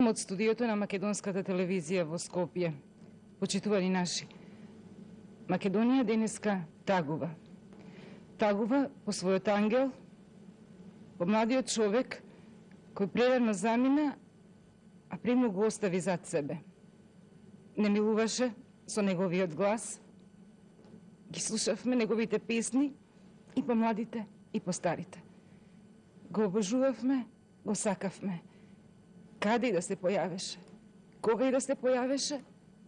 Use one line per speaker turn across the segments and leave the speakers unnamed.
Од студиото на Македонската телевизија во Скопје. Почитувани наши, Македонија денеска тагува. Тагува по својот ангел, по младиот човек кој прерано замина, а премногу го остави зад себе. Не милуваше со неговиот глас, ги слушавме неговите песни и по младите и по старите. Го обожувавме, го сакавме. Каде и да се појавеше, кога и да се појавеше,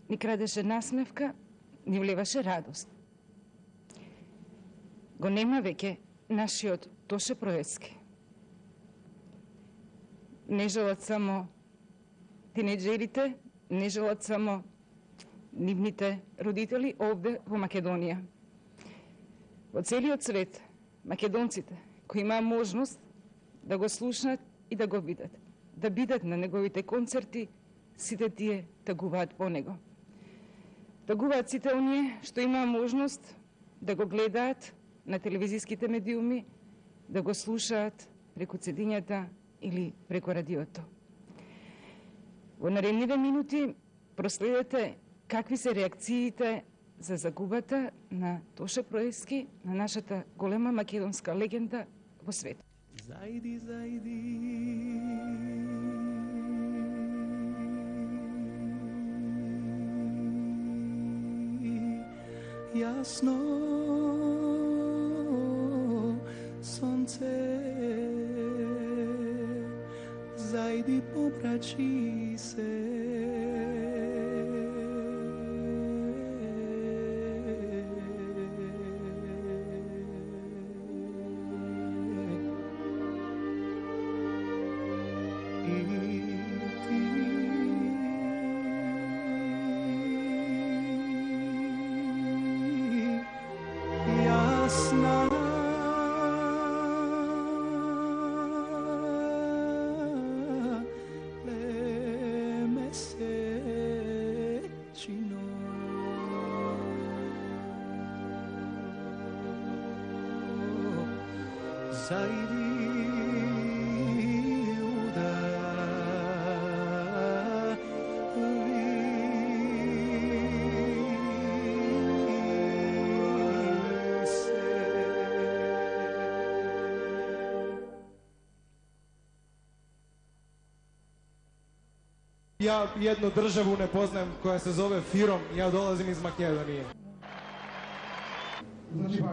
ни крадеше насмевка, ни влеваше радост. Го нема веќе нашиот Тоше Проецки. Не желат само тинеџерите, не желат само нивните родители овде во Македонија. Во целиот свет, македонците кои имаа можност да го слушнат и да го видат, да бидат на неговите концерти, сите тие тагуваат по него. Тагуваат сите оние што имаа можност да го гледаат на телевизиските медиуми, да го слушаат преку цедињата или преку радиото. Во наредниве минути проследете какви се реакциите за загубата на Тоше Проецки, на нашата голема македонска легенда во свет.
Зајди, зајди, јасно сонце, зајди попрачи се.
Ja jednu državu ne poznajem koja se zove Firom, ja dolazim iz Makedonije. Znači,